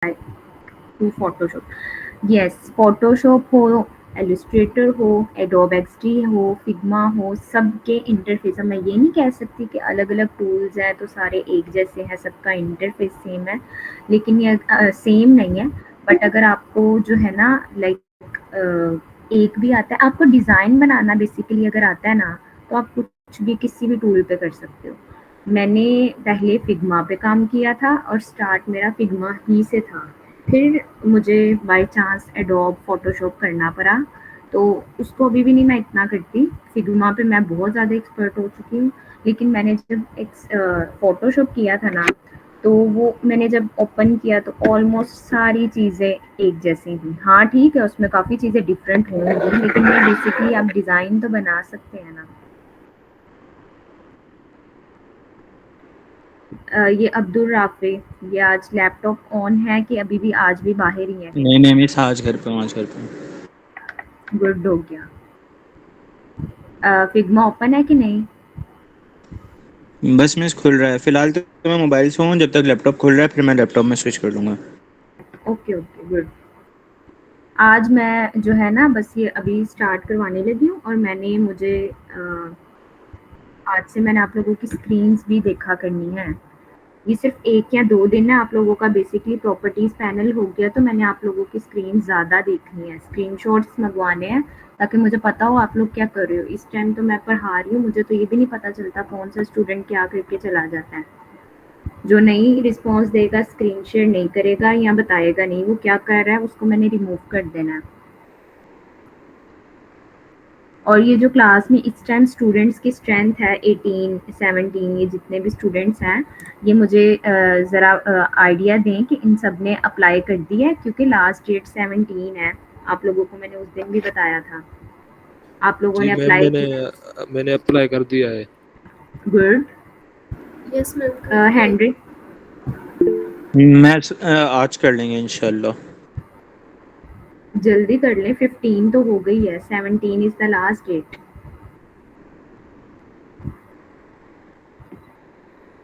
To Photoshop. Yes, Photoshop हो, Illustrator हो, Adobe XD हो, फिग्मा हो, सबके इंटरफेस, अब मैं ये नहीं कह सकती कि अलग अलग टूल्स हैं तो सारे एक जैसे हैं, सबका इंटरफेस सेम है, लेकिन ये सेम नहीं है। बट अगर आपको जो है ना लाइक एक भी आता है, आपको डिज़ाइन बनाना बेसिकली अगर आता है ना, तो आप कुछ भी किसी भी टूल पे कर सकते हो। मैंने पहले फिग्मा पे काम किया था और स्टार्ट मेरा फिग्मा ही से था। फिर मुझे बाय चांस एडोब फ़ोटोशॉप करना पड़ा, तो उसको अभी भी नहीं मैं इतना करती। फिग्मा पे मैं बहुत ज़्यादा एक्सपर्ट हो चुकी हूँ, लेकिन मैंने जब फ़ोटोशॉप किया था ना, तो वो मैंने जब ओपन किया तो ऑलमोस्ट सारी चीज़ें एक जैसी थी। हाँ, ठीक है, उसमें काफ़ी चीज़ें डिफरेंट होंगी, लेकिन ये बेसिकली आप डिज़ाइन तो बना सकते हैं ना। ये अब्दुल राफ़ी, ये आज लैपटॉप ऑन है कि अभी भी आज भी बाहर ही है? नहीं नहीं मिस, आज घर पे हूँ, आज घर पे हूँ। गुड हो गया। फिग्मा ओपन है कि नहीं? बस मिस खुल रहा है फिलहाल, तो मैं मोबाइल से हूँ, जब तक लैपटॉप खुल रहा है फिर मैं लैपटॉप में स्विच कर लूँगा। Okay, okay, good. आज मैं जो है ना बस ये अभी स्टार्ट करवाने लगी हूँ, और आज से मैंने आप लोगों की स्क्रीन्स भी देखा करनी है। ये सिर्फ 1 या 2 दिन है आप लोगों का, बेसिकली प्रॉपर्टीज़ पैनल हो गया, तो मैंने आप लोगों की स्क्रीन ज़्यादा देखनी है, स्क्रीनशॉट्स मँगवाने हैं, ताकि मुझे पता हो आप लोग क्या कर रहे हो। इस टाइम तो मैं पढ़ा रही हूँ, मुझे तो ये भी नहीं पता चलता कौन-सा स्टूडेंट क्या करके चला जाता है। जो नहीं रिस्पॉन्स देगा, स्क्रीन शेयर नहीं करेगा या बताएगा नहीं वो क्या कर रहा है, उसको मैंने रिमूव कर देना है। और ये जो क्लास में इस टाइम स्टूडेंट्स की स्ट्रेंथ है 18, 17, ये जितने भी स्टूडेंट्स हैं, ये मुझे ज़रा आइडिया दें कि इन सब ने अप्लाई कर दी है, क्योंकि लास्ट डेट 17 है। आप लोगों को मैंने उस दिन भी बताया था। आप लोगों जी ने मैम, अप्लाई मैंने किया? मैंने अप्लाई कर दिया है। गुड। यस मैम, कर दिया है। हेनरी, मैं आज कर लेंगे इंशाल्लाह। जल्दी कर लें, 15 तो हो गई है, 17 इज़ द लास्ट डेट।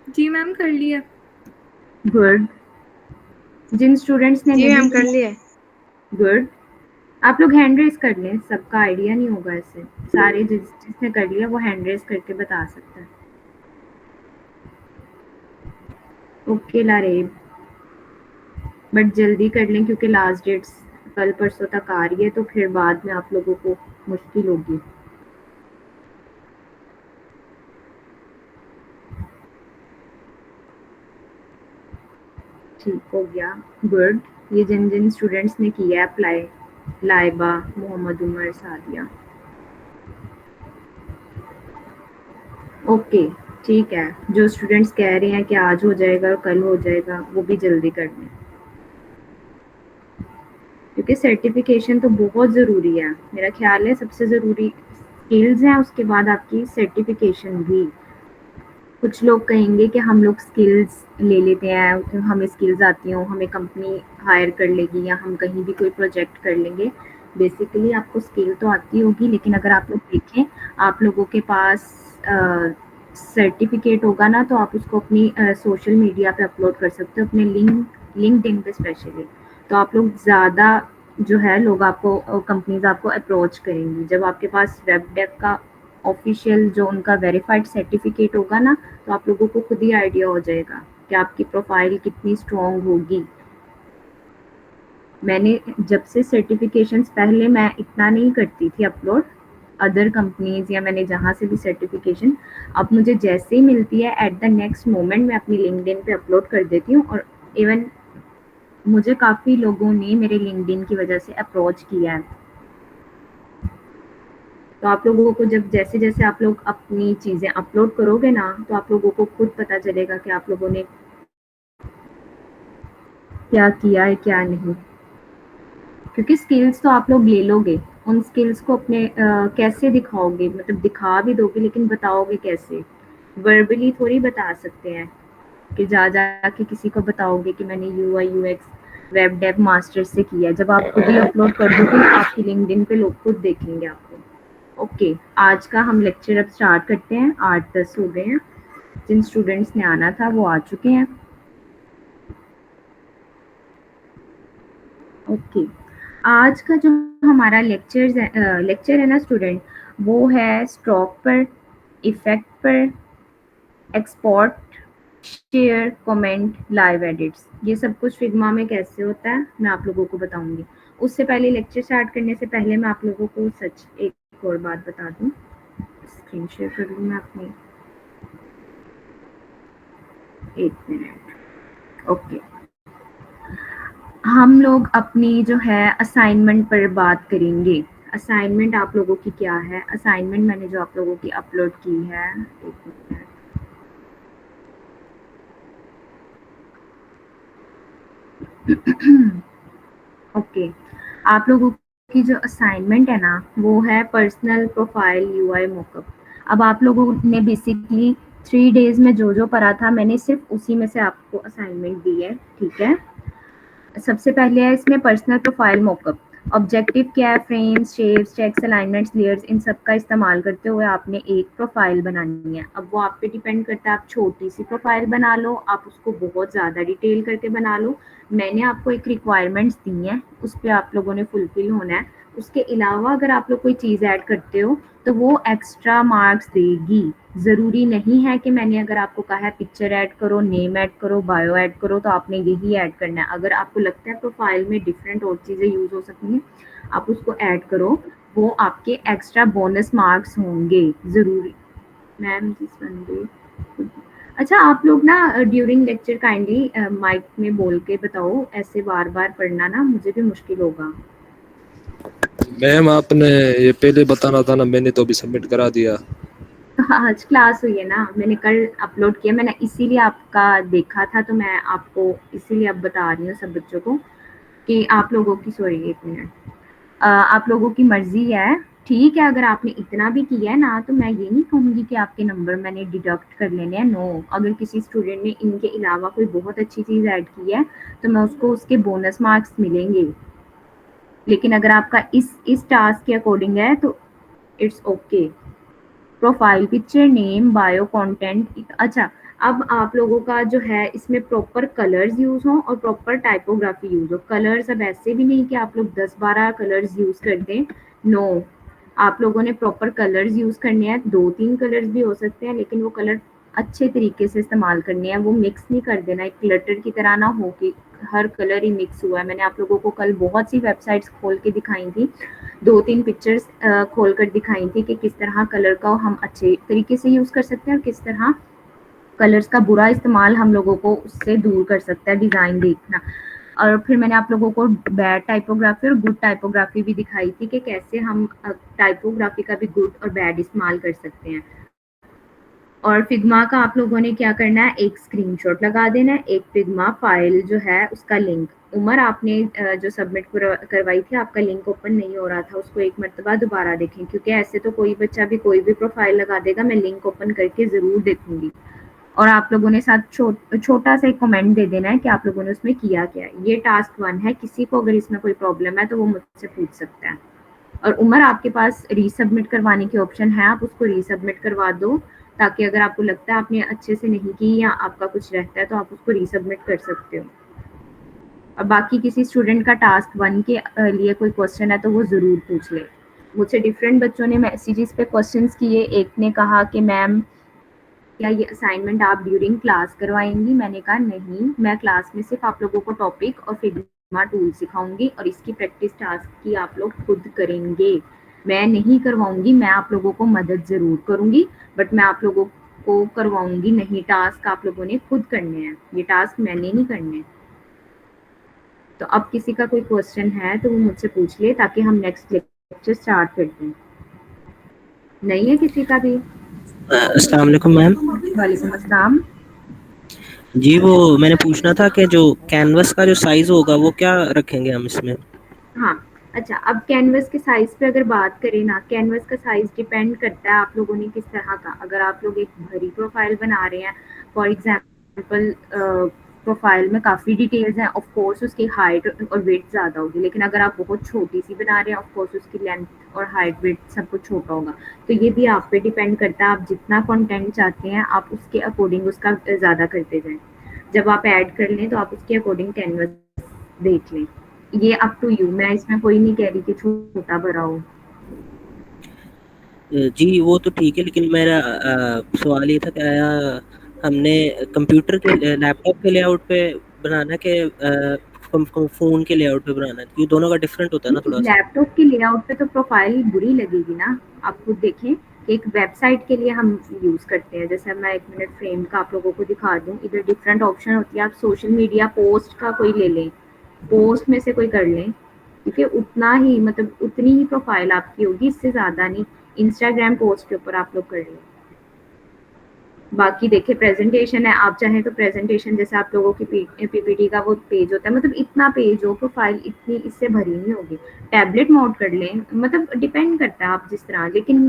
जी मैम, कर लिया। गुड। जिन स्टूडेंट्स ने जी नहीं मैम, कर किया, लिया। गुड। आप लोग हैंड रेज़ कर लें, सबका आइडिया नहीं होगा ऐसे। सारे जिसने कर लिया वो हैंड रेज़ करके बता सकता है। ओके लारेब, बट जल्दी कर लें क्योंकि लास्ट डेट्स कल परसों तक आ रही है, तो फिर बाद में आप लोगों को मुश्किल होगी। ठीक हो गया, गुड। ये जिन स्टूडेंट्स ने किया है अप्लाई, लाइबा, मोहम्मद उमर, सादिया, ओके, ठीक है। जो स्टूडेंट्स कह रहे हैं कि आज हो जाएगा और कल हो जाएगा, वो भी जल्दी कर लें, क्योंकि सर्टिफिकेशन तो बहुत ज़रूरी है। मेरा ख्याल है सबसे ज़रूरी स्किल्स हैं, उसके बाद आपकी सर्टिफिकेशन भी। कुछ लोग कहेंगे कि हम लोग स्किल्स ले लेते हैं, तो हमें स्किल्स आती हों, हमें कंपनी हायर कर लेगी या हम कहीं भी कोई प्रोजेक्ट कर लेंगे। बेसिकली आपको स्किल तो आती होगी, लेकिन अगर आप लोग देखें, आप लोगों के पास सर्टिफिकेट होगा ना, तो आप उसको अपनी सोशल मीडिया पे अपलोड कर सकते हो, अपने लिंक्डइन पे स्पेशली। तो आप लोग ज़्यादा जो है लोग आपको कंपनीज़ आपको अप्रोच करेंगी। जब आपके पास वेब डेव का ऑफिशियल जो उनका वेरीफाइड सर्टिफिकेट होगा ना, तो आप लोगों को खुद ही आइडिया हो जाएगा कि आपकी प्रोफाइल कितनी स्ट्रॉन्ग होगी। मैंने जब से सर्टिफिकेशंस, पहले मैं इतना नहीं करती थी अपलोड अदर कंपनीज या मैंने जहाँ से भी सर्टिफिकेशन, अब मुझे जैसे ही मिलती है एट द नेक्स्ट मोमेंट मैं अपनी लिंक्डइन पे अपलोड कर देती हूँ। और इवन मुझे काफ़ी लोगों ने मेरे लिंक्डइन की वजह से अप्रोच किया है। तो आप लोगों को जब जैसे-जैसे आप लोग अपनी चीज़ें अपलोड करोगे ना, तो आप लोगों को खुद पता चलेगा कि आप लोगों ने क्या किया है, क्या नहीं। क्योंकि स्किल्स तो आप लोग ले लोगे, उन स्किल्स को अपने कैसे दिखाओगे, मतलब दिखा भी दोगे लेकिन बताओगे कैसे? वर्बली थोड़ी बता सकते हैं कि जा के किसी को बताओगे कि मैंने UI UX web dev masters से किया है। जब आप खुद ही अपलोड कर दोगे, आपकी लिंक्डइन पे लोग खुद देखेंगे आपको। ओके, आज का हम लेक्चर अब स्टार्ट करते हैं। 8-10 हो गए हैं। जिन स्टूडेंट्स ने आना था वो आ चुके हैं। ओके, आज का जो हमारा लेक्चर है ना स्टूडेंट, वो है स्ट्रोक पर, इफ़ेक्ट पर, export, share, comment, live edits. ये सब कुछ फिग्मा में कैसे होता है मैं आप लोगों को बताऊंगी। उससे पहले लेक्चर स्टार्ट करने से पहले मैं आप लोगों को सच एक और बात बता दूं। स्क्रीन शेयर कर लूँ मैं अपनी, एक मिनट। ओके, हम लोग अपनी जो है असाइनमेंट पर बात करेंगे। असाइनमेंट आप लोगों की क्या है? असाइनमेंट मैंने जो आप लोगों की अपलोड की है, एक मिनट। ओके, आप लोगों की जो असाइनमेंट है ना, वो है पर्सनल प्रोफाइल यूआई मॉकअप। अब आप लोगों ने बेसिकली 3 डेज़ में जो पढ़ा था, मैंने सिर्फ उसी में से आपको असाइनमेंट दी है, ठीक है? सबसे पहले है इसमें पर्सनल प्रोफाइल मॉकअप। ऑब्जेक्टिव क्या है? Frames, shapes, text, alignments, layers, इन सब का इस्तेमाल करते हुए आपने एक प्रोफाइल बनानी है। अब वो आप पे डिपेंड करता है, आप छोटी सी प्रोफाइल बना लो, आप उसको बहुत ज़्यादा डिटेल करके बना लो। मैंने आपको एक रिक्वायरमेंट्स दी हैं, उस पर आप लोगों ने फुलफिल होना है। उसके अलावा अगर आप लोग कोई चीज़ ऐड करते हो तो वो एक्स्ट्रा मार्क्स देगी। ज़रूरी नहीं है कि मैंने अगर आपको कहा है पिक्चर ऐड करो, नेम ऐड करो, बायो ऐड करो, तो आपने यही ऐड करना है। अगर आपको लगता है प्रोफाइल में डिफरेंट और चीज़ें यूज़ हो सकती हैं, आप उसको ऐड करो, वो आपके एक्स्ट्रा बोनस मार्क्स होंगे। ज़रूरी मैम जिस बंदे, अच्छा आप लोग ना ड्यूरिंग लेक्चर काइंडली माइक में बोल के बताओ, ऐसे बार बार पढ़ना ना मुझे भी मुश्किल होगा। मैम आपने ये पहले बताना था ना, मैंने तो अभी सबमिट करा दिया। आज क्लास हुई है ना, मैंने कल अपलोड किया, मैंने इसीलिए आपका देखा था, तो मैं आपको इसीलिए अब बता रही हूँ सब बच्चों को कि आप लोगों की, सॉरी एक मिनट, आप लोगों की मर्जी है। ठीक है, अगर आपने इतना भी किया है ना, तो मैं ये नहीं कहूँगी कि आपके नंबर मैंने डिडक्ट कर लेने हैं, नो। अगर किसी स्टूडेंट ने इनके अलावा कोई बहुत अच्छी चीज़ ऐड की है तो मैं उसको उसके बोनस मार्क्स मिलेंगे। लेकिन अगर आपका इस टास्क के अकॉर्डिंग है तो it's okay. Profile picture, name, bio, content. अच्छा, अब आप लोगों का जो है इसमें प्रॉपर कलर्स यूज़ हों और प्रॉपर टाइपोग्राफी यूज़ हो। कलर्स अब ऐसे भी नहीं कि आप लोग 10-12 कलर्स यूज़ कर दें, नो। आप लोगों ने प्रॉपर कलर्स यूज़ करने हैं, 2-3 कलर्स भी हो सकते हैं, लेकिन वो कलर अच्छे तरीके से इस्तेमाल करने हैं। वो मिक्स नहीं कर देना, एक क्लटर की तरह ना हो कि हर कलर ही मिक्स हुआ है। मैंने आप लोगों को कल बहुत सी वेबसाइट्स खोल के दिखाई थी, 2-3 पिक्चर्स खोल कर दिखाई थी कि किस तरह कलर का हम अच्छे तरीके से यूज़ कर सकते हैं और किस तरह कलर्स का बुरा इस्तेमाल हम लोगों को उससे दूर कर सकता है, डिज़ाइन देखना। और फिर मैंने आप लोगों को बैड टाइपोग्राफी और गुड टाइपोग्राफी भी दिखाई थी कि कैसे हम टाइपोग्राफी का भी गुड और बैड इस्तेमाल कर सकते हैं। और फिग्मा का आप लोगों ने क्या करना है, एक स्क्रीनशॉट लगा देना है, एक फिग्मा फाइल जो है उसका लिंक। उमर, आपने जो सबमिट करवाई थी, आपका लिंक ओपन नहीं हो रहा था, उसको एक मरतबा दोबारा देखें, क्योंकि ऐसे तो कोई बच्चा भी कोई भी प्रोफाइल लगा देगा, मैं लिंक ओपन करके ज़रूर देखूंगी। और आप लोगों ने साथ छोटा सा एक कमेंट दे देना है कि आप लोगों ने उसमें किया क्या है। ये टास्क 1 है, किसी को अगर इसमें कोई प्रॉब्लम है तो वो मुझसे पूछ सकता है। और उमर, आपके पास रीसबमिट करवाने की ऑप्शन है, आप उसको रीसबमिट करवा दो, ताकि अगर आपको लगता है आपने अच्छे से नहीं की या आपका कुछ रहता है तो आप उसको रीसबमिट कर सकते हो। और बाकी किसी स्टूडेंट का टास्क 1 के लिए कोई क्वेश्चन है तो वो ज़रूर पूछ ले। मुझसे डिफरेंट बच्चों ने मैसेजेस पे क्वेश्चंस किए। एक ने कहा कि मैम क्या ये असाइनमेंट आप ड्यूरिंग क्लास करवाएंगी? मैंने कहा नहीं, मैं क्लास में सिर्फ आप लोगों को टॉपिक और फिग्मा टूल सिखाऊंगी और इसकी प्रैक्टिस टास्क की आप लोग खुद करेंगे। मैं नहीं करवाऊंगी, मैं आप लोगों को मदद ज़रूर करूंगी, बट मैं आप लोगों को करवाऊंगी नहीं। टास्क आप लोगों ने खुद करने हैं, ये टास्क मैंने नहीं करने। तो अब किसी का कोई क्वेश्चन है तो वो मुझसे पूछ ले, ताकि हम नेक्स्ट लेक्चर स्टार्ट करते हैं। नहीं है किसी का भी? अस्सलाम वालेकुम मैम। वालेकुम अस्सलाम। जी वो मैंने पूछना था कि जो कैनवस का जो साइज होगा वो क्या रखेंगे हम इसमें? हाँ, अच्छा, अब कैनवस के साइज़ पे अगर बात करें ना, कैनवस का साइज़ डिपेंड करता है आप लोगों ने किस तरह का। अगर आप लोग एक भरी प्रोफाइल बना रहे हैं, फॉर एग्जांपल प्रोफाइल में काफ़ी डिटेल्स हैं, ऑफ कोर्स उसकी हाइट और वेट ज़्यादा होगी। लेकिन अगर आप बहुत छोटी सी बना रहे हैं, ऑफ कोर्स उसकी लेंथ और हाइट वेट सब कुछ छोटा होगा। तो ये भी आप पे डिपेंड करता है, आप जितना कंटेंट चाहते हैं आप उसके अकॉर्डिंग उसका ज़्यादा करते जाएँ। जब आप ऐड कर लें तो आप उसके अकॉर्डिंग कैनवस देख लें। ये अप टू यू, मैं इसमें कोई नहीं कह रही कि छोटा भरा हो। जी वो तो ठीक है, लेकिन मेरा सवाल ये था क्या हमने कंप्यूटर के लैपटॉप के लेआउट पे बनाना के फ़ोन के लेआउट पे बनाना है? ये दोनों का डिफरेंट होता है ना थोड़ा सा। लैपटॉप के लेआउट पे तो प्रोफाइल बुरी लगेगी ना, आप खुद देखें कि एक वेबसाइट के लिए हम यूज़ करते हैं। जैसे मैं 1 मिनट फ्रेम का आप लोगों को दिखा दूँ, इधर डिफरेंट ऑप्शन होती है, आप सोशल मीडिया पोस्ट का कोई ले लें, पोस्ट में से कोई कर लें, ठीक है? उतना ही मतलब उतनी ही प्रोफाइल आपकी होगी, इससे ज़्यादा नहीं। इंस्टाग्राम पोस्ट के ऊपर आप लोग कर लें। बाकी देखिए प्रेजेंटेशन है, आप चाहें तो प्रेजेंटेशन जैसे आप लोगों की पीपीटी का वो पेज होता है, मतलब इतना पेज हो, प्रोफाइल इतनी इससे भरी नहीं होगी। टैबलेट मोड कर लें, मतलब डिपेंड करता है आप जिस तरह, लेकिन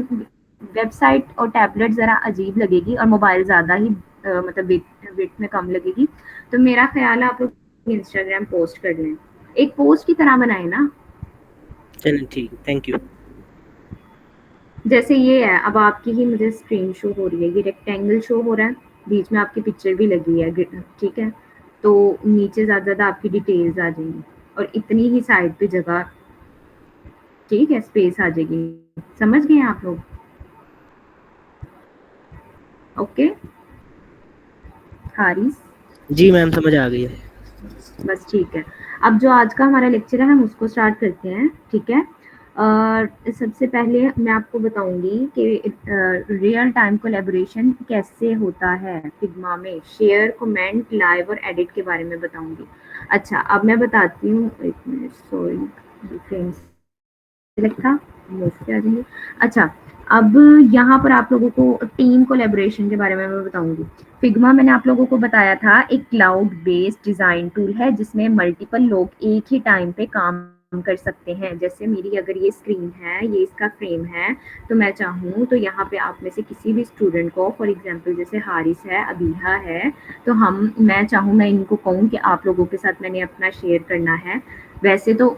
वेबसाइट और टैबलेट ज़रा अजीब लगेगी और मोबाइल ज़्यादा ही मतलब विड्थ में कम लगेगी। तो मेरा ख्याल है आप लोग इंस्टाग्राम पोस्ट कर लें, एक पोस्ट की तरह बनाए ना। चलिए ठीक है, थैंक यू। जैसे ये है, अब आपकी ही मुझे स्क्रीन शो हो रही है, ये रेक्टेंगल शो हो रहा है, बीच में आपकी पिक्चर भी लगी है, ठीक है? तो नीचे ज़्यादा आपकी डिटेल्स आ जाएंगी और इतनी ही साइड पे जगह, ठीक है, स्पेस आ जाएगी। समझ गए आप लोग? ओके हारिस, जी मैम समझ आ गई है। बस ठीक है। अब जो आज का हमारा लेक्चर है हम उसको स्टार्ट करते हैं, ठीक है? सबसे पहले मैं आपको बताऊंगी कि रियल टाइम कोलैबोरेशन कैसे होता है फिग्मा में, शेयर, कमेंट, लाइव और एडिट के बारे में बताऊंगी। अच्छा अब मैं बताती हूँ, 1 मिनट, सॉरी फ्रेंड्स सेलेक्ट था, मोस्ट आ जाएंगे। अच्छा अब यहाँ पर आप लोगों को टीम कोलैबोरेशन के बारे में मैं बताऊंगी। फिग्मा मैंने आप लोगों को बताया था एक क्लाउड बेस्ड डिजाइन टूल है जिसमें मल्टीपल लोग एक ही टाइम पे काम कर सकते हैं। जैसे मेरी अगर ये स्क्रीन है, ये इसका फ्रेम है, तो मैं चाहूँ तो यहाँ पे आप में से किसी भी स्टूडेंट को, फॉर एग्जांपल जैसे हारिस है, अबीहा है, तो मैं चाहूँ मैं इनको कहूँ कि आप लोगों के साथ मैंने अपना शेयर करना है। वैसे तो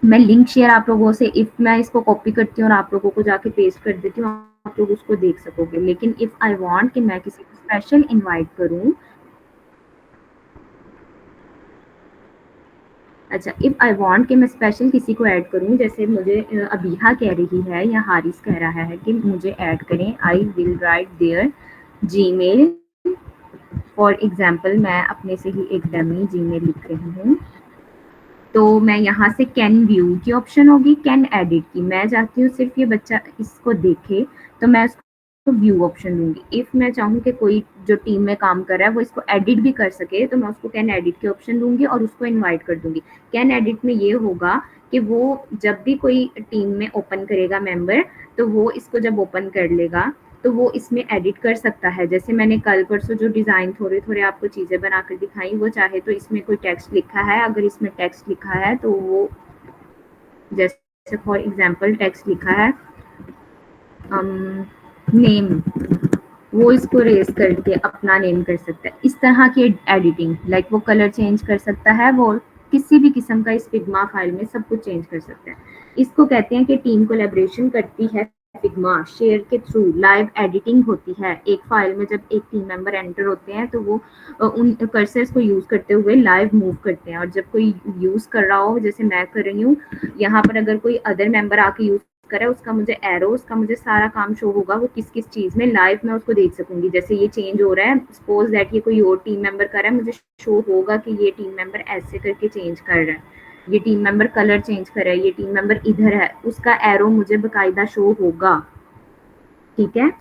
मैं लिंक शेयर आप लोगों से, इफ मैं इसको कॉपी करती हूँ और आप लोगों को जाके पेस्ट कर देती हूँ, आप लोग उसको देख सकोगे। लेकिन इफ आई वांट कि मैं किसी को स्पेशल इनवाइट करूँ, अच्छा इफ आई वांट कि मैं स्पेशल किसी को ऐड करूँ, जैसे मुझे अबीहा कह रही है या हारिस कह रहा है कि मुझे ऐड करें, I will write their Gmail. For example मैं अपने से ही एक डमी जीमेल लिख रही हूँ, तो मैं यहाँ से कैन व्यू की ऑप्शन होगी, कैन एडिट की, मैं चाहती हूँ सिर्फ ये बच्चा इसको देखे, तो मैं उसको व्यू ऑप्शन दूंगी। इफ मैं चाहूँ कि कोई जो टीम में काम कर रहा है वो इसको एडिट भी कर सके, तो मैं उसको कैन एडिट की ऑप्शन दूंगी और उसको इनवाइट कर दूंगी। कैन एडिट में ये होगा कि वो जब भी कोई टीम में ओपन करेगा मेंबर, तो वो इसको जब ओपन कर लेगा तो वो इसमें एडिट कर सकता है। जैसे मैंने कल परसों जो डिज़ाइन थोड़े थोड़े आपको चीज़ें बनाकर दिखाई, वो चाहे तो इसमें कोई टेक्स्ट लिखा है, अगर इसमें टेक्स्ट लिखा है तो वो, जैसे फॉर एग्जांपल टेक्स्ट लिखा है नेम, वो इसको रेस करके अपना नेम कर सकता है। इस तरह की एडिटिंग, लाइक वो कलर चेंज कर सकता है, वो किसी भी किस्म का इस फिग्मा फाइल में सब कुछ चेंज कर सकता है। इसको कहते हैं कि टीम कोलैबोरेशन करती है फिग्मा। शेयर के थ्रू लाइव एडिटिंग होती है। एक फाइल में जब एक टीम मेंबर एंटर होते हैं तो वो उन कर्सर्स को यूज करते हुए लाइव मूव करते हैं, और जब कोई यूज कर रहा हो, जैसे मैं कर रही हूँ यहाँ पर, अगर कोई अदर मेंबर आके यूज करे, उसका मुझे एरो, उसका मुझे सारा काम शो होगा, वो किस किस चीज में लाइव मैं उसको देख सकूंगी। जैसे ये चेंज हो रहा है, सपोज दैट ये कोई और टीम मेंबर कर रहा है, मुझे शो होगा कि ये टीम मेंबर ऐसे करके चेंज कर रहा है, ये टीम मेंबर कलर चेंज कर रहा है, ये टीम मेंबर इधर है, उसका एरो मुझे बकायदा शो होगा, ठीक है?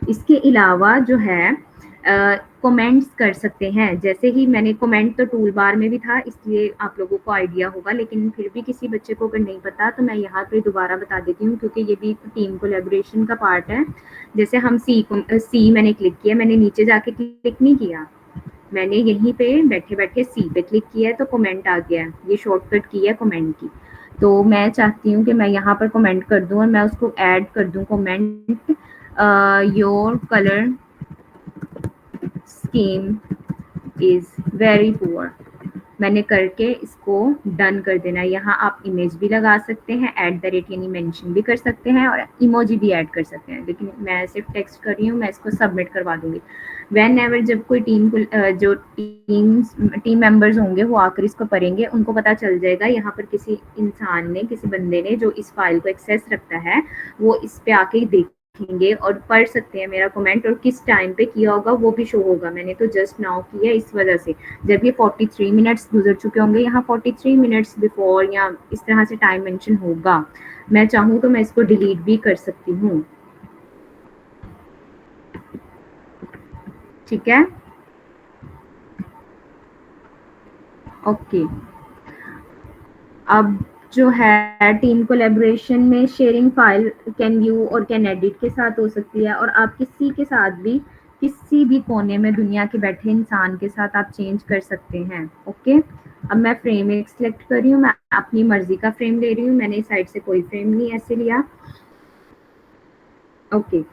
इसके अलावा जो है कमेंट्स कर सकते हैं। जैसे ही मैंने कमेंट तो टूल बार में भी था, इसलिए आप लोगों को आइडिया होगा, लेकिन फिर भी किसी बच्चे को अगर नहीं पता तो मैं यहाँ पे दोबारा बता देती हूँ, क्योंकि ये भी टीम कोलैबोरेशन का पार्ट है। जैसे हम सी मैंने क्लिक किया, मैंने नीचे जाके क्लिक नहीं किया, मैंने यहीं पे बैठे बैठे सी पे क्लिक किया है तो कमेंट आ गया, ये शॉर्टकट की है कमेंट की। तो मैं चाहती हूँ कि मैं यहाँ पर कमेंट कर दूँ और मैं उसको ऐड कर दूँ comment, your colour scheme is very poor, मैंने करके इसको डन कर देना है। यहाँ आप इमेज भी लगा सकते हैं, @ यानी मेंशन भी कर सकते हैं और इमोजी भी ऐड कर सकते हैं, लेकिन मैं सिर्फ टेक्स्ट कर रही हूँ, मैं इसको सबमिट करवा दूंगी। व्हेन एवर जब कोई जो टीम मेंबर्स होंगे वो आकर इसको पढ़ेंगे, उनको पता चल जाएगा यहाँ पर किसी इंसान ने, किसी बंदे ने जो इस फाइल को एक्सेस रखता है, वो इस पे आके देखेंगे और पढ़ सकते हैं मेरा कमेंट, और किस टाइम पे किया होगा वो भी शो होगा। मैंने तो जस्ट नाउ किया, इस वजह से जब ये 43 मिनट्स गुजर चुके होंगे, यहाँ 43 मिनट्स बिफोर या इस तरह से टाइम मेंशन होगा। मैं चाहूँ तो मैं इसको डिलीट भी कर सकती हूँ, ठीक है। ओके, अब जो है टीम कोलैबोरेशन में शेयरिंग फाइल कैन व्यू और कैन एडिट के साथ हो सकती है, और आप किसी के साथ भी किसी भी कोने में दुनिया के बैठे इंसान के साथ आप चेंज कर सकते हैं। ओके, अब मैं फ्रेम एक सिलेक्ट कर रही हूँ, मैं अपनी मर्जी का फ्रेम ले रही हूँ, मैंने इस साइड से कोई फ्रेम नहीं ऐसे लिया। ओके,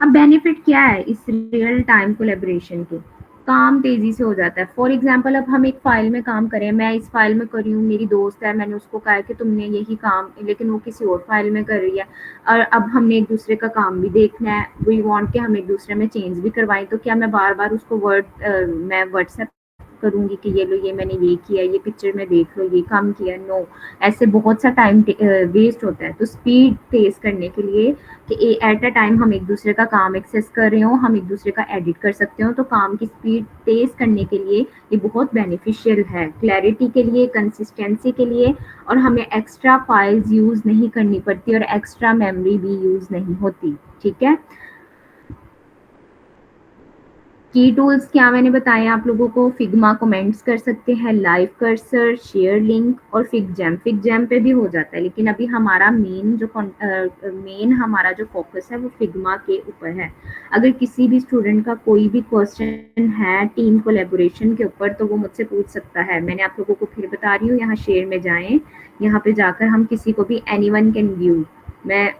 अब बेनिफिट क्या है इस रियल टाइम कोलैबोरेशन के? काम तेजी से हो जाता है। फॉर एग्जाम्पल, अब हम एक फाइल में काम करें, मैं इस फाइल में कर रही हूँ, मेरी दोस्त है, मैंने उसको कहा कि तुमने यही काम, लेकिन वो किसी और फाइल में कर रही है, और अब हमने एक दूसरे का काम भी देखना है, वी वांट कि हम एक दूसरे में चेंज भी करवाएं, तो क्या मैं बार बार उसको मैं व्हाट्सएप करूंगी कि ये लो, ये मैंने ये किया, ये पिक्चर में देख लो, ये काम किया? नो, ऐसे बहुत सा टाइम वेस्ट होता है। तो स्पीड तेज करने के लिए कि एट अ टाइम हम एक दूसरे का काम एक्सेस कर रहे हो, हम एक दूसरे का एडिट कर सकते हो, तो काम की स्पीड तेज करने के लिए ये बहुत बेनिफिशियल है, क्लैरिटी के लिए, कंसिस्टेंसी के लिए, और हमें एक्स्ट्रा फाइल्स यूज नहीं करनी पड़ती और एक्स्ट्रा मेमोरी भी यूज नहीं होती, ठीक है। की टूल्स क्या मैंने बताया आप लोगों को? फिग्मा कमेंट्स कर सकते हैं, लाइव कर्सर, शेयर लिंक और फिग जैम पे भी हो जाता है, लेकिन अभी हमारा मेन हमारा जो फोकस है वो फिग्मा के ऊपर है। अगर किसी भी स्टूडेंट का कोई भी क्वेश्चन है टीम कोलैबोरेशन के ऊपर तो वो मुझसे पूछ सकता है। मैंने आप लोगों को फिर बता रही हूँ, यहाँ शेयर में जाएं, यहाँ पे जाकर हम किसी को भी एनीवन कैन व्यू, मैं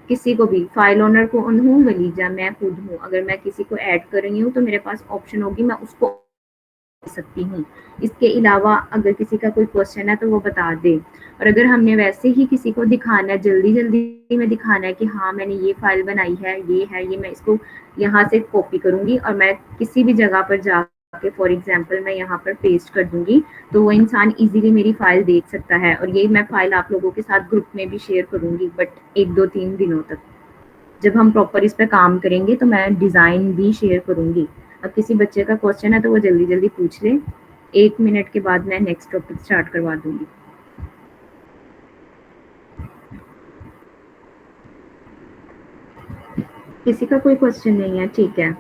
किसी को भी, फाइल ओनर को हूँ, वलीजा मैं खुद हूँ, अगर मैं किसी को ऐड कर रही हूँ तो मेरे पास ऑप्शन होगी, मैं उसको कर सकती हूँ। इसके अलावा अगर किसी का कोई क्वेश्चन है तो वो बता दे, और अगर हमने वैसे ही किसी को दिखाना है, जल्दी जल्दी में दिखाना है कि हाँ मैंने ये फाइल बनाई है, ये मैं इसको यहाँ से कॉपी करूंगी और मैं किसी भी जगह पर जा के, फॉर एग्जाम्पल मैं यहाँ पर पेस्ट कर दूंगी, तो वो इंसान इजीली मेरी फाइल देख सकता है, और ये मैं फाइल आप लोगों के साथ ग्रुप में भी शेयर करूंगी, बट 1-2-3 दिनों तक जब हम प्रॉपर इस पे काम करेंगे तो मैं डिज़ाइन भी शेयर करूंगी। अब किसी बच्चे का क्वेश्चन है तो वो जल्दी जल्दी पूछ ले, 1 मिनट के बाद मैं नेक्स्ट टॉपिक स्टार्ट करवा दूंगी। किसी का कोई क्वेश्चन नहीं है? ठीक है।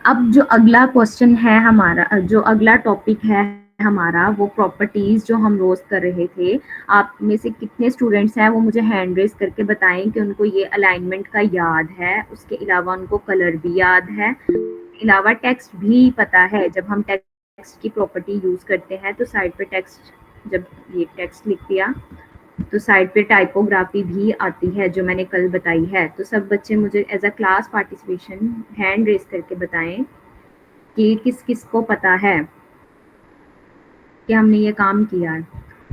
अब जो अगला क्वेश्चन है हमारा, जो अगला टॉपिक है हमारा, वो प्रॉपर्टीज जो हम रोज कर रहे थे। आप में से कितने स्टूडेंट्स हैं वो मुझे हैंड रेज करके बताएं कि उनको ये अलाइनमेंट का याद है, उसके अलावा उनको कलर भी याद है, अलावा टेक्स्ट भी पता है। जब हम टेक्स्ट की प्रॉपर्टी यूज करते हैं तो साइड पे टेक्स्ट, जब ये टेक्स्ट लिख दिया तो साइड पे टाइपोग्राफी भी आती है जो मैंने कल बताई है। तो सब बच्चे मुझे as a class participation hand raise करके बताएं कि किस किस को पता है कि हमने ये काम किया है,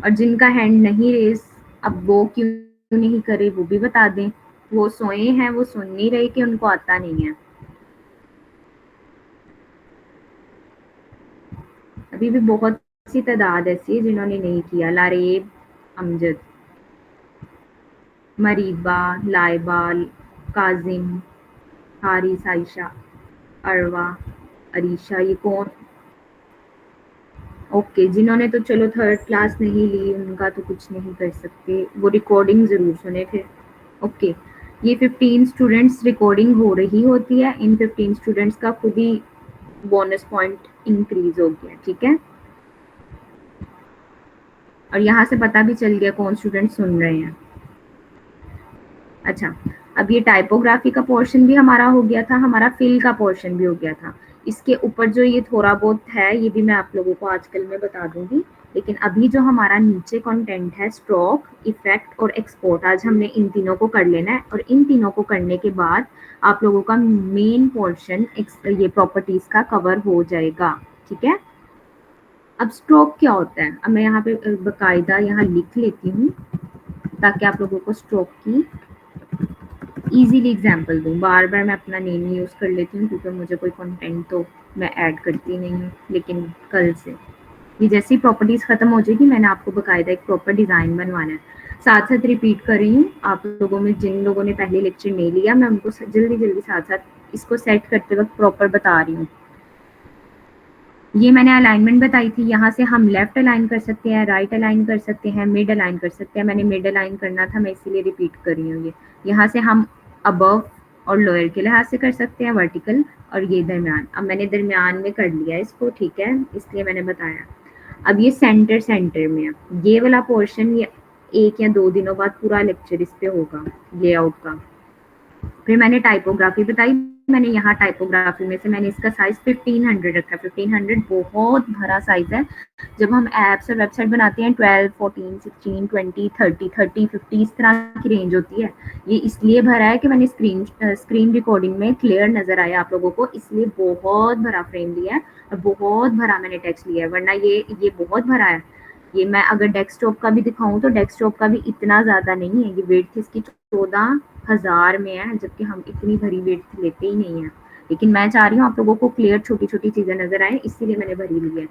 और जिनका हैंड नहीं रेज, अब वो क्यों नहीं करे वो भी बता दें। वो सोए हैं, वो सुन नहीं रहे कि उनको आता नहीं है। अभी भी बहुत सी तादाद ऐसी है जिन्होंने नहीं किया। लारेब, अमजद, मरीबा, लाइबा, काजिम, हारिस, आयशा, अरवा, अरीशा, ये कौन? ओके, जिन्होंने तो चलो थर्ड क्लास नहीं ली उनका तो कुछ नहीं कर सकते, वो रिकॉर्डिंग ज़रूर सुने फिर। ओके, ये 15 स्टूडेंट्स रिकॉर्डिंग हो रही होती है, इन 15 स्टूडेंट्स का खुद ही बोनस पॉइंट इंक्रीज हो गया, ठीक है। और यहाँ से पता भी चल गया कौन स्टूडेंट सुन रहे हैं। अच्छा, अब ये टाइपोग्राफी का पोर्शन भी हमारा हो गया था, हमारा फिल का पोर्शन भी हो गया था। इसके ऊपर जो ये थोड़ा बहुत है ये भी मैं आप लोगों को आजकल में बता दूंगी, लेकिन अभी जो हमारा नीचे कंटेंट है, स्ट्रोक, इफेक्ट और एक्सपोर्ट, आज हमने इन तीनों को कर लेना है, और इन तीनों को करने के बाद आप लोगों का मेन पोर्शन ये प्रॉपर्टीज का कवर हो जाएगा। ठीक है। अब स्ट्रोक क्या होता है, अब मैं यहाँ पे बाकायदा यहाँ लिख लेती हूँ ताकि आप लोगों को स्ट्रोक की इजीली एग्जांपल दूँ। बार बार मैं अपना नेम यूज़ कर लेती हूँ क्योंकि मुझे कोई कंटेंट तो मैं ऐड करती नहीं हूँ, लेकिन कल से ये जैसी प्रॉपर्टीज़ ख़त्म हो जाएगी मैंने आपको बाकायदा एक प्रॉपर डिज़ाइन बनवाना है। साथ साथ रिपीट कर रही हूँ, आप लोगों में जिन लोगों ने पहले लेक्चर नहीं लिया मैं उनको जल्दी जल्दी साथ साथ इसको सेट करते वक्त प्रॉपर बता रही हूँ। ये मैंने अलाइनमेंट बताई थी, यहाँ से हम लेफ्ट अलाइन कर सकते हैं, राइट अलाइन कर सकते हैं, मिड अलाइन कर सकते हैं। मैंने मिड अलाइन करना था, मैं इसीलिए रिपीट कर रही हूँ। ये यहाँ से हम अबव और लोअर के लिहाज से कर सकते हैं, वर्टिकल और ये दरमियान। अब मैंने दरमियान में कर लिया इसको, ठीक है, इसलिए मैंने बताया। अब ये सेंटर में है, ये वाला पोर्शन ये 1 या 2 दिनों बाद पूरा लेक्चर इस पे होगा लेआउट का। फिर मैंने टाइपोग्राफी बताई, मैंने यहाँ टाइपोग्राफी में से मैंने इसका साइज 1500 रखा। 1500 बहुत बड़ा साइज है। जब हम एप्स और वेबसाइट बनाते हैं 12, 14, 16, 20, 30, 30, 50 इस तरह की रेंज होती है। ये इसलिए भरा है कि मैंने स्क्रीन रिकॉर्डिंग में क्लियर नजर आया आप लोगों को, इसलिए बहुत भरा फ्रेम लिया है और बहुत भरा मैंने टेक्स्ट लिया है, वरना ये बहुत भरा है। ये मैं अगर डेस्कटॉप का भी दिखाऊं तो डेस्कटॉप का भी इतना ज़्यादा नहीं है। ये वेट इसकी 14,000 में है, जबकि हम इतनी भरी वेट लेते ही नहीं है। लेकिन मैं चाह रही हूँ आप लोगों को क्लियर छोटी छोटी चीज़ें नजर आए, इसीलिए मैंने भरी ली है।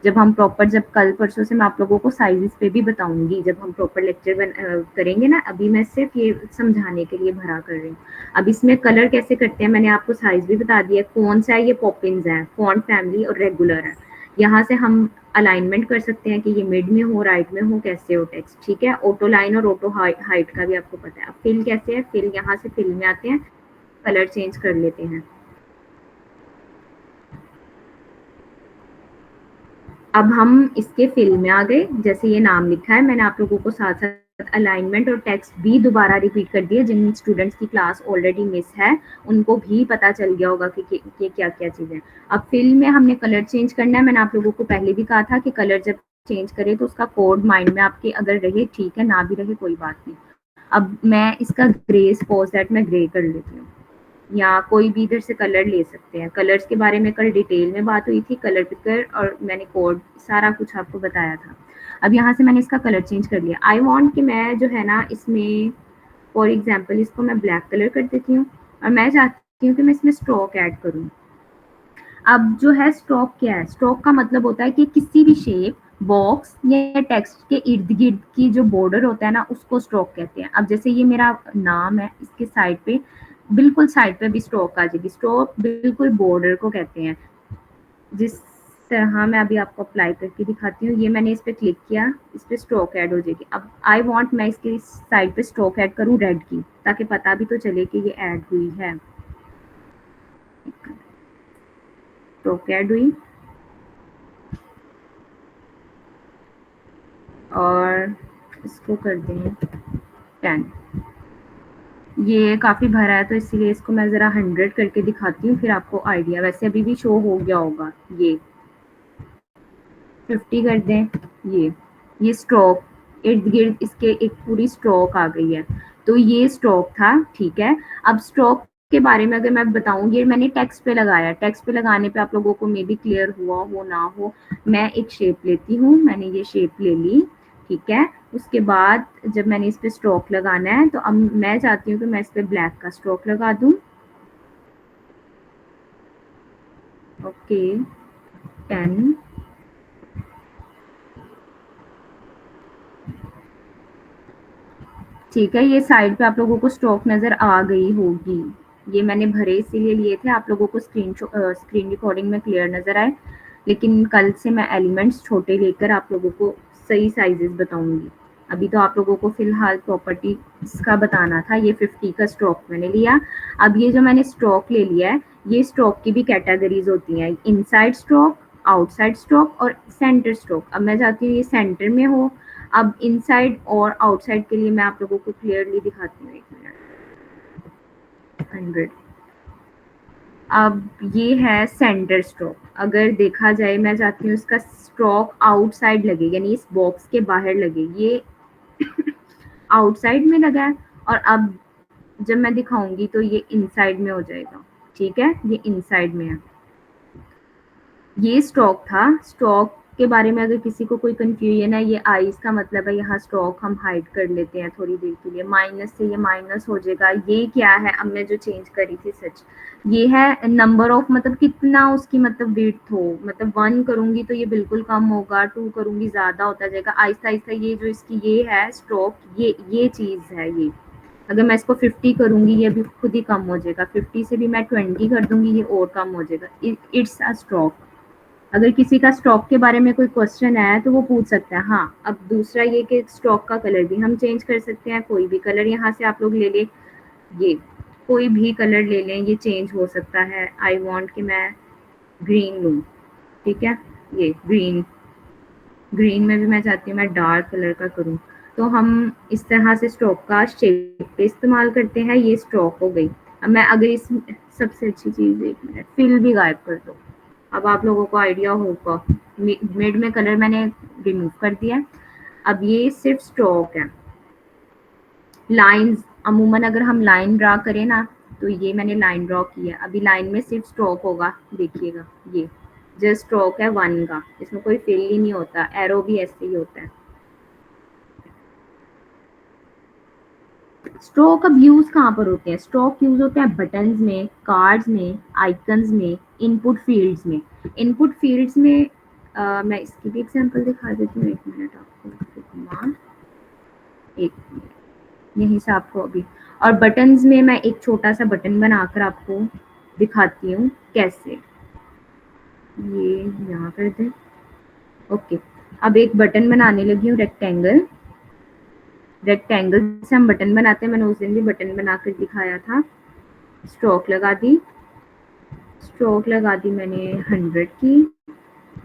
जब हम प्रॉपर, जब कल परसों से मैं आप लोगों को साइजेस पे भी बताऊंगी, जब हम प्रॉपर लेक्चर करेंगे ना। अभी मैं सिर्फ ये समझाने के लिए भरा कर रही हूँ। अब इसमें कलर कैसे करते हैं मैंने आपको साइज भी बता दिया, कौन सा है, ये पॉपिंस है, फॉन्ट फैमिली और रेगुलर है। यहाँ से हम अलाइनमेंट कर सकते हैं कि ये मिड में हो, राइट में हो, कैसे हो टेक्स्ट, ठीक है। ऑटो लाइन और ऑटो हाइट का भी आपको पता है। अब फिल कैसे है, फिल यहाँ से फिल में आते हैं, कलर चेंज कर लेते हैं। अब हम इसके फिल में आ गए, जैसे ये नाम लिखा है। मैंने आप लोगों को साथ साथ अलाइनमेंट और टेक्स्ट भी दोबारा रिपीट कर दिया। जिन स्टूडेंट्स की क्लास ऑलरेडी मिस है उनको भी पता चल गया होगा कि क्या क्या चीज़ें। अब फिल में हमने कलर चेंज करना है। मैंने आप लोगों को पहले भी कहा था कि कलर जब चेंज करे तो उसका कोड माइंड में आपके अगर रहे ठीक है, ना भी रहे कोई बात नहीं। अब मैं इसका ग्रे, सपोज दैट मैं ग्रे कर लेती हूँ, या कोई भी इधर से कलर ले सकते हैं। कलर्स के बारे में कल डिटेल में बात हुई थी, कलर पिकर और मैंने कोड सारा कुछ आपको बताया था। अब यहाँ से मैंने इसका कलर चेंज कर लिया। आई वांट कि मैं जो है ना इसमें फॉर एग्जांपल इसको मैं ब्लैक कलर कर देती हूँ और मैं चाहती हूँ कि मैं इसमें स्ट्रोक ऐड करूँ। अब जो है स्ट्रोक क्या है, स्ट्रोक का मतलब होता है कि किसी भी शेप, बॉक्स या टेक्स्ट के इर्द गिर्द की जो बॉर्डर होता है ना उसको स्ट्रोक कहते हैं। अब जैसे ये मेरा नाम है, इसके साइड पे बिल्कुल साइड पे भी स्ट्रोक आ जाएगी। स्ट्रोक बिल्कुल बॉर्डर को कहते हैं। जिस तरह मैं अभी आपको अप्लाई करके दिखाती हूँ, ये मैंने इस पे क्लिक किया, इस पे स्ट्रोक ऐड हो जाएगी। अब आई वांट मैं इसके साइड पे स्ट्रोक ऐड करूँ रेड की, ताकि पता भी तो चले कि ये ऐड हुई है। स्ट्रोक ऐड हुई और इसको कर दें 10। ये काफ़ी भरा है तो इसीलिए इसको मैं ज़रा 100 करके दिखाती हूँ, फिर आपको आइडिया। वैसे अभी भी शो हो गया होगा। ये 50 कर दें। ये स्ट्रोक इर्द गिर्द इसके एक पूरी स्ट्रोक आ गई है, तो ये स्ट्रोक था, ठीक है। अब स्ट्रोक के बारे में अगर मैं बताऊँ, ये मैंने टेक्स्ट पे लगाया। टेक्स्ट पे लगाने पे आप लोगों को मे बी क्लियर हुआ हो ना हो। मैं एक शेप लेती हूँ, मैंने ये शेप ले ली, ठीक है। उसके बाद जब मैंने इस पे स्ट्रोक लगाना है तो अब मैं चाहती हूँ कि मैं इस पे ब्लैक का स्ट्रोक लगा दूँ। ओके 10। ठीक है, ये साइड पे आप लोगों को स्ट्रोक नज़र आ गई होगी। ये मैंने भरे इसीलिए लिए थे आप लोगों को स्क्रीन रिकॉर्डिंग में क्लियर नज़र आए, लेकिन कल से मैं एलिमेंट्स छोटे लेकर आप लोगों को सही साइजेस बताऊंगी। अभी तो आप लोगों को फ़िलहाल प्रॉपर्टी का बताना था। ये 50 का स्ट्रोक मैंने लिया। अब ये जो मैंने स्ट्रोक ले लिया है, ये स्ट्रोक की भी कैटेगरीज होती हैं, इनसाइड स्ट्रोक, आउटसाइड स्ट्रोक और सेंटर स्ट्रोक। अब मैं चाहती हूँ ये सेंटर में हो। अब इनसाइड और आउटसाइड के लिए मैं आप लोगों को क्लियरली दिखाती हूँ, 1 मिनट। 100। अब ये है सेंटर स्ट्रोक। अगर देखा जाए, मैं चाहती हूँ इसका स्ट्रोक आउटसाइड लगे, यानी इस बॉक्स के बाहर लगे। ये आउटसाइड में लगा है और अब जब मैं दिखाऊंगी तो ये इनसाइड में हो जाएगा, ठीक है। ये इनसाइड में है। ये स्टॉक था। स्टॉक के बारे में अगर किसी को कोई कंफ्यूजन है, ये आइस का मतलब है यहाँ स्टॉक हम हाइड कर लेते हैं थोड़ी देर के लिए, माइनस से ये माइनस हो जाएगा। ये क्या है, अब मैं जो चेंज करी थी सच, ये है नंबर ऑफ, मतलब कितना उसकी मतलब विड्थ हो, मतलब 1 करूंगी तो ये बिल्कुल कम होगा, 2 करूंगी ज्यादा होता जाएगा, आहिस्ता आहिस्ता। ये जो इसकी ये है स्ट्रोक, ये चीज है ये। अगर मैं इसको 50 करूंगी ये भी खुद ही कम हो जाएगा, 50 से भी मैं 20 कर दूंगी ये और कम हो जाएगा। It's a stroke. अगर किसी का स्टॉक के बारे में कोई क्वेश्चन है तो वो पूछ सकता है। हाँ, अब दूसरा ये कि स्टॉक का कलर भी हम चेंज कर सकते हैं, कोई भी कलर यहाँ से आप लोग ले लें, ये कोई भी कलर ले लें, ये चेंज हो सकता है। आई वांट कि मैं ग्रीन लूँ, ठीक है, ये ग्रीन, ग्रीन में भी मैं चाहती हूँ मैं डार्क कलर का करूँ। तो हम इस तरह से स्ट्रोक का शेप पे इस्तेमाल करते हैं। ये स्ट्रोक हो गई। अब मैं अगर इस सबसे अच्छी चीज़, 1 मिनट, फिल भी गायब कर दो, अब आप लोगों को आइडिया होगा। मिड में कलर मैंने रिमूव कर दिया। अब ये सिर्फ स्ट्रोक है। लाइंस, अमूमन अगर हम लाइन ड्रा करें ना, तो ये मैंने लाइन ड्रॉ किया। अभी लाइन में सिर्फ स्ट्रोक होगा, देखिएगा, ये जस्ट स्ट्रोक है 1 का, इसमें कोई फिल ही नहीं होता। एरो भी ऐसे ही होता है। स्ट्रोक अब यूज कहाँ पर होते हैं? स्ट्रोक यूज होते हैं बटन्स में, कार्ड्स में, आइकन्स में, इनपुट फील्ड्स में। इनपुट फील्ड्स में मैं इसकी भी एग्जांपल दिखा देती हूँ, 1 मिनट आपको, एक मिनट, यहीं से आपको अभी। और बटन्स में मैं एक छोटा सा बटन बनाकर आपको दिखाती हूँ कैसे। ये यहाँ कर दें, ओके। अब एक बटन बनाने लगी हूँ, रेक्टेंगल। रेक्टेंगल से हम बटन बनाते हैं, मैंने उस दिन भी बटन बनाकर दिखाया था। स्ट्रोक लगा दी, स्ट्रोक लगा दी मैंने 100 की,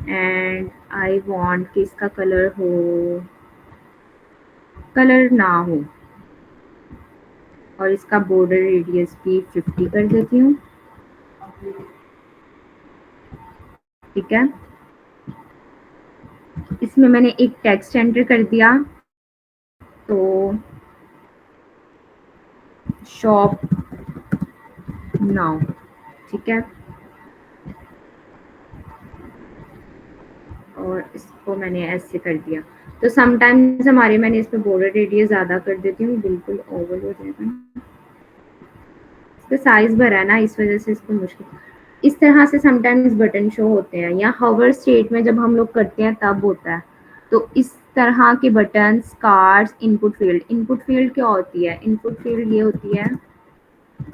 एंड आई वांट कि इसका कलर हो, कलर ना हो, और इसका बॉर्डर रेडियस भी 50 कर देती हूँ, ठीक है। इसमें मैंने एक टेक्स्ट एंटर कर दिया, तो शॉप नाउ, ठीक है। और इसको मैंने ऐसे कर दिया। तो समटाइम्स हमारे, मैंने इस पे बॉर्डर रेडियस ज़्यादा कर देती हूँ, बिल्कुल ओवल हो जाएगा ना, इसका साइज भरा है ना, इस वजह से इसको मुश्किल। इस तरह से समटाइम्स बटन शो होते हैं, या हवर स्टेट में जब हम लोग करते हैं तब होता है। तो इस तरह के buttons, cards, input field. Input field क्या होती है? इनपुट फील्ड ये होती है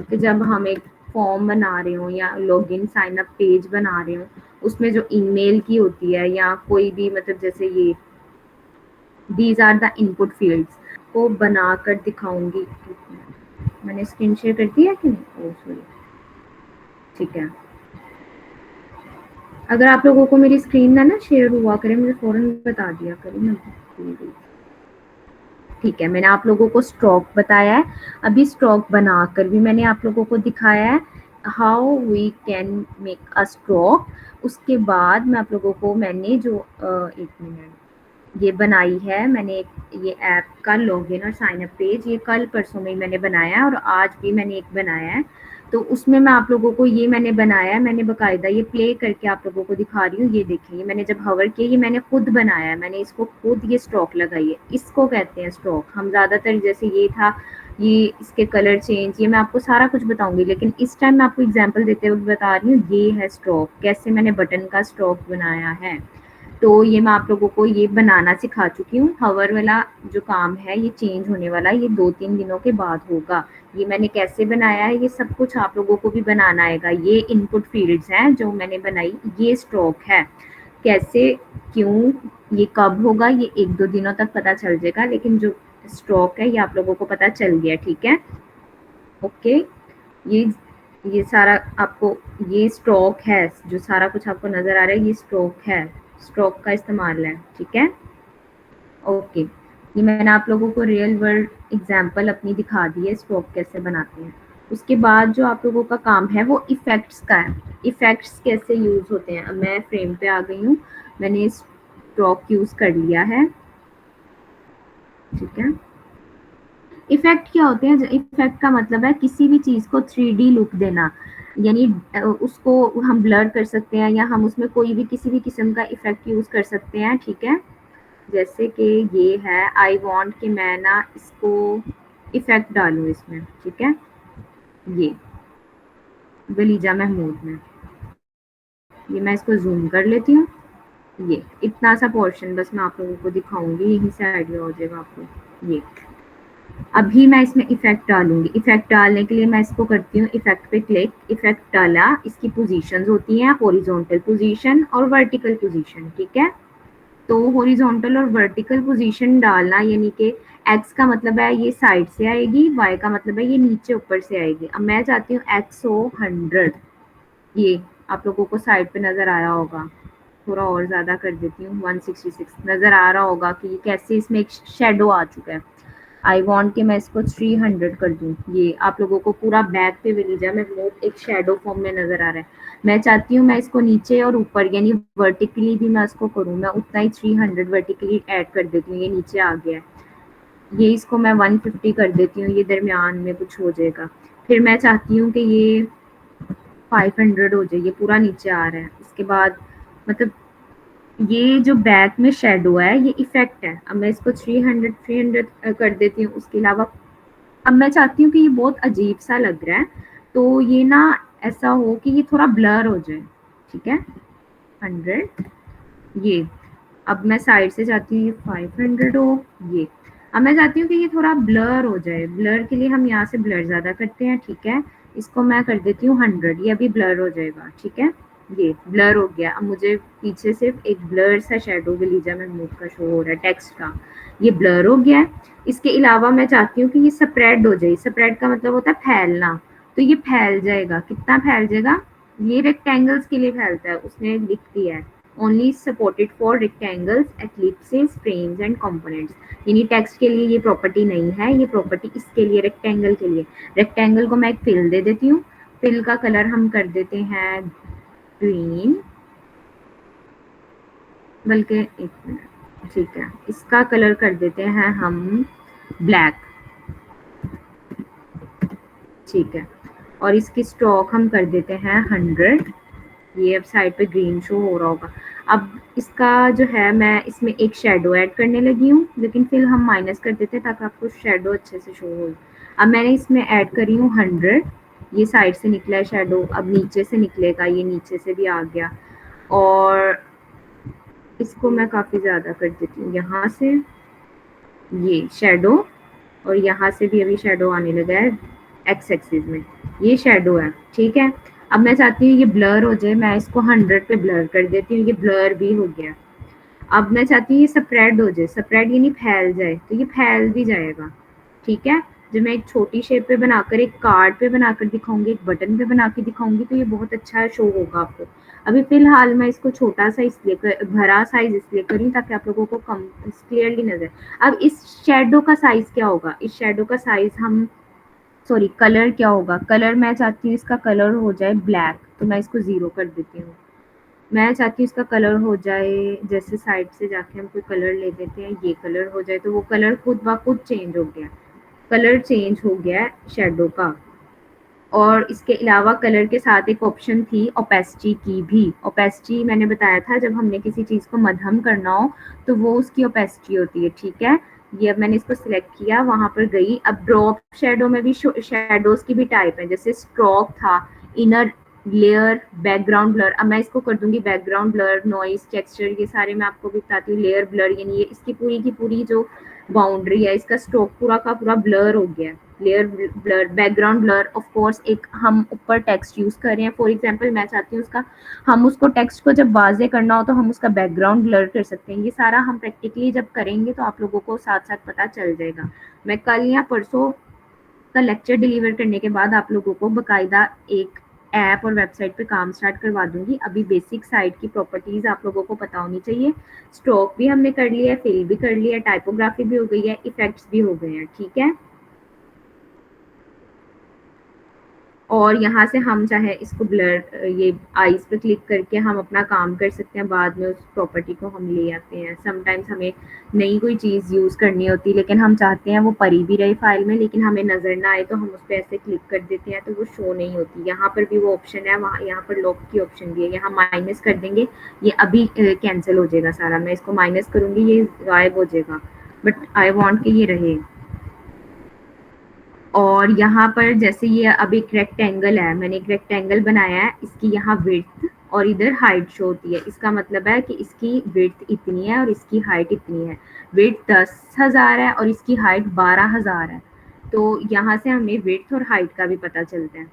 कि जब हम एक फॉर्म बना रहे हो या लॉगिन साइन अप पेज बना रहे हो, उसमें जो ईमेल की होती है या कोई भी, मतलब जैसे ये, these are the input fields को बनाकर दिखाऊंगी। मैंने स्क्रीन शेयर कर दिया कि नहीं? ओह सॉरी, ठीक है। अगर आप लोगों को मेरी स्क्रीन ना शेयर हुआ करे, मुझे फौरन बता दिया करें ना। ठीक है, मैंने आप लोगों को स्ट्रोक बताया है। अभी स्ट्रोक बनाकर भी मैंने आप लोगों को दिखाया है how we can make a stroke. उसके बाद मैं आप लोगों को, मैंने जो 1 मिनट, ये बनाई है मैंने, ये ऐप का लॉगिन और साइन अप पेज, ये कल परसों में मैंने बनाया है, और आज भी मैंने एक बनाया है। तो उसमें मैं आप लोगों को, ये मैंने बनाया है, मैंने बकायदा ये प्ले करके आप लोगों को दिखा रही हूँ। ये देखिए, मैंने जब हवर किया, ये मैंने खुद बनाया है, मैंने इसको खुद ये स्ट्रोक लगाई है, इसको कहते हैं स्ट्रोक। हम ज़्यादातर, जैसे ये था, ये इसके कलर चेंज, ये मैं आपको सारा कुछ बताऊंगी, लेकिन इस टाइम मैं आपको एग्जाम्पल देते हुए बता रही हूँ ये है स्ट्रोक, कैसे मैंने बटन का स्ट्रोक बनाया है। तो ये मैं आप लोगों को ये बनाना सिखा चुकी हूँ। हवर वाला जो काम है ये चेंज होने वाला है, ये 2-3 दिनों के बाद होगा। ये मैंने कैसे बनाया है ये सब कुछ आप लोगों को भी बनाना आएगा। ये इनपुट फील्ड्स हैं जो मैंने बनाई, ये स्ट्रोक है। कैसे, क्यों, ये कब होगा, ये 1-2 दिनों तक पता चल जाएगा, लेकिन जो स्ट्रोक है ये आप लोगों को पता चल गया, ठीक है, ओके। ये सारा आपको, ये स्ट्रोक है, जो सारा कुछ आपको नजर आ रहा है ये स्ट्रोक है, स्ट्रोक का इस्तेमाल है, ठीक है, ओके। ये मैंने आप लोगों को रियल वर्ल्ड एग्जांपल अपनी दिखा दी है स्ट्रोक कैसे बनाते हैं। उसके बाद जो आप लोगों का काम है वो इफेक्ट्स का है। इफेक्ट्स कैसे यूज होते हैं? अब मैं फ्रेम पे आ गई हूँ, मैंने स्ट्रोक यूज कर लिया है, ठीक है। इफेक्ट क्या होते हैं? इफेक्ट का मतलब है किसी भी चीज को 3D लुक देना, यानी उसको हम ब्लर कर सकते हैं या हम उसमें कोई भी किसी भी किस्म का इफेक्ट यूज कर सकते हैं, ठीक है। जैसे कि ये है, आई वांट कि मैं ना इसको इफेक्ट डालूं इसमें, ठीक है। ये वलीजा महमूद में, ये मैं इसको जूम कर लेती हूँ। ये इतना सा पोर्शन बस मैं आप लोगों को दिखाऊंगी, यहीं से आइडिया हो जाएगा आपको। ये अभी मैं इसमें इफेक्ट डालूंगी। इफेक्ट डालने के लिए मैं इसको करती हूँ इफेक्ट पे क्लिक, इफेक्ट डाला। इसकी पोजीशंस होती हैं हॉरिजॉन्टल पोजीशन और वर्टिकल पोजीशन, ठीक है। तो हॉरिजॉन्टल और वर्टिकल पोजीशन डालना यानी कि एक्स का मतलब है ये साइड से आएगी, वाई का मतलब है ये नीचे ऊपर से आएगी। अब मैं चाहती हूँ एक्स हो 100, ये आप लोगों को साइड पे नजर आया होगा, थोड़ा और ज्यादा कर देती हूँ, 166 नजर आ रहा होगा कि कैसे इसमें एक शेडो आ चुका है। आई वांट कि मैं इसको 300 कर दूं। ये आप लोगों को पूरा बैक पे विलीजा में एक शेडो फॉर्म में नजर आ रहा है। मैं चाहती हूँ मैं इसको नीचे और ऊपर यानी वर्टिकली भी मैं इसको करूँ, मैं उतना ही 300 वर्टिकली ऐड कर देती हूँ। ये नीचे आ गया है, ये इसको मैं 150 कर देती हूँ, ये दरमियान में कुछ हो जाएगा। फिर मैं चाहती हूँ कि ये 500 हो जाए, ये पूरा नीचे आ रहा है। इसके बाद मतलब ये जो बैक में शेडो है ये इफेक्ट है। अब मैं इसको 300 कर देती हूँ। उसके अलावा अब मैं चाहती हूँ कि ये बहुत अजीब सा लग रहा है, तो ये ना ऐसा हो कि ये थोड़ा ब्लर हो जाए, ठीक है। 100, ये अब मैं साइड से चाहती हूँ 500 हो। ये अब मैं चाहती हूँ कि ये थोड़ा ब्लर हो जाए। ब्लर के लिए हम यहाँ से ब्लर ज्यादा करते हैं, ठीक है। इसको मैं कर देती हूँ 100, ये अभी ब्लर हो जाएगा, ठीक है। ये ब्लर हो गया। अब मुझे पीछे सिर्फ एक ब्लर सा शेडो वलीजा महमूद का शो हो रहा है, टेक्स्ट का, ये ब्लर हो गया है। इसके अलावा मैं चाहती हूँ कि ये स्प्रेड हो जाए। स्प्रेड का मतलब होता है फैलना, तो ये फैल जाएगा। कितना फैल जाएगा? ये रेक्टेंगल्स के लिए फैलता है, उसने लिख दिया है only supported for rectangles, eclipses, frames and components. यानी टेक्स्ट के लिए ये प्रॉपर्टी नहीं है, ये प्रॉपर्टी इसके लिए, रेक्टेंगल के लिए। रेक्टेंगल को मैं एक फिल दे देती हूँ। फिल का कलर हम कर देते हैं ग्रीन, बल्कि एक मिनट, ठीक है, इसका कलर कर देते हैं हम ब्लैक, ठीक है। और इसकी स्ट्रोक हम कर देते हैं 100। ये अब साइड पे ग्रीन शो हो रहा होगा। अब इसका जो है मैं इसमें एक शेडो ऐड करने लगी हूँ, लेकिन फिर हम माइनस कर देते हैं ताकि आपको शेडो अच्छे से शो हो। अब मैंने इसमें ऐड करी हूँ 100। ये साइड से निकला है शेडो, अब नीचे से निकलेगा, ये नीचे से भी आ गया। और इसको मैं काफ़ी ज़्यादा कर देती हूँ, यहाँ से ये शेडो, और यहाँ से भी अभी शेडो आने लगा है एक्स एक्सिस में, ये शेडो है, ठीक है। अब मैं चाहती हूँ ये ब्लर हो जाए, मैं इसको 100 पे ब्लर कर देती हूँ, ये ब्लर भी हो गया। अब मैं चाहती हूँ ये स्प्रेड हो जाए, स्प्रेड यानी फैल जाए, तो ये फैल भी जाएगा, ठीक है। जब मैं एक छोटी शेप पे बनाकर, एक कार्ड पे बनाकर दिखाऊंगी, एक बटन पे बना के दिखाऊंगी, तो ये बहुत अच्छा शो होगा आपको। अभी फिलहाल मैं इसको छोटा सा इसलिए भरा साइज इसलिए करूँ ताकि आप लोगों को कम क्लियरली नजर। अब इस शेडो का साइज क्या होगा? इस शेडो का साइज हम सॉरी कलर क्या होगा? कलर मैं चाहती हूँ इसका कलर हो जाए ब्लैक, तो मैं इसको 0 कर देती हूँ। मैं चाहती हूँ इसका कलर हो जाए, जैसे साइड से जाके हम कोई कलर ले लेते हैं, ये कलर हो जाए, तो वो कलर खुद ब खुद चेंज हो गया, कलर चेंज हो गया है शेडो का। और इसके अलावा कलर के साथ एक ऑप्शन थी ओपेसिटी की भी। ओपेसिटी मैंने बताया था जब हमने किसी चीज़ को मध्यम करना हो तो वो उसकी ओपेसिटी होती है, ठीक है। ये अब मैंने इसको सिलेक्ट किया, वहां पर गई। अब ड्रॉप शेडो में भी शेडोज की भी टाइप है, जैसे स्ट्रोक था, इनर लेयर, बैकग्राउंड ब्लर। अब मैं इसको कर दूंगी बैकग्राउंड ब्लर, नॉइस, टेक्सचर, ये सारे मैं आपको भी बताती हूँ। लेयर ब्लर यानी ये इसकी पूरी की पूरी जो बाउंड्री है, इसका स्ट्रोक पूरा का पूरा ब्लर हो गया। Layer blur, background blur, of course एक हम ऊपर टेक्स्ट यूज कर रहे हैं, फॉर एग्जांपल मैं चाहती हूँ उसका, हम उसको टेक्स्ट को जब वाजे करना हो तो हम उसका बैकग्राउंड ब्लर कर सकते हैं। ये सारा हम प्रैक्टिकली जब करेंगे तो आप लोगों को साथ साथ पता चल जाएगा। मैं कल या परसों का लेक्चर डिलीवर करने के बाद आप लोगों को बकायदा एक ऐप और वेबसाइट पे काम स्टार्ट करवा दूंगी। अभी बेसिक साइट की प्रॉपर्टीज आप लोगों को पता होनी चाहिए। स्ट्रोक भी हमने कर लिया है, फिल भी कर लिया है, टाइपोग्राफी भी हो गई है, इफेक्ट्स भी हो गए हैं, ठीक है। और यहाँ से हम चाहे इसको ब्लर ये आईज पे क्लिक करके हम अपना काम कर सकते हैं, बाद में उस प्रॉपर्टी को हम ले आते हैं। समटाइम्स हमें नई कोई चीज़ यूज़ करनी होती है लेकिन हम चाहते हैं वो पड़ी भी रहे फाइल में, लेकिन हमें नज़र ना आए, तो हम उस पर ऐसे क्लिक कर देते हैं तो वो शो नहीं होती। यहाँ पर भी वो ऑप्शन है, वहाँ यहाँ पर लॉक की ऑप्शन भी है। यहाँ माइनस कर देंगे, ये अभी कैंसिल हो जाएगा सारा। मैं इसको माइनस करूँगी, ये गायब हो जाएगा, बट आई वॉन्ट कि ये रहे। और यहाँ पर जैसे ये अब एक रेक्टेंगल है, मैंने एक रेक्टेंगल बनाया है, इसकी यहाँ विड्थ और इधर हाइट शो होती है। इसका मतलब है कि इसकी विड्थ इतनी है और इसकी हाइट इतनी है। विड्थ 10,000 है और इसकी हाइट 12,000 है। तो यहाँ से हमें विड्थ और हाइट का भी पता चलता है।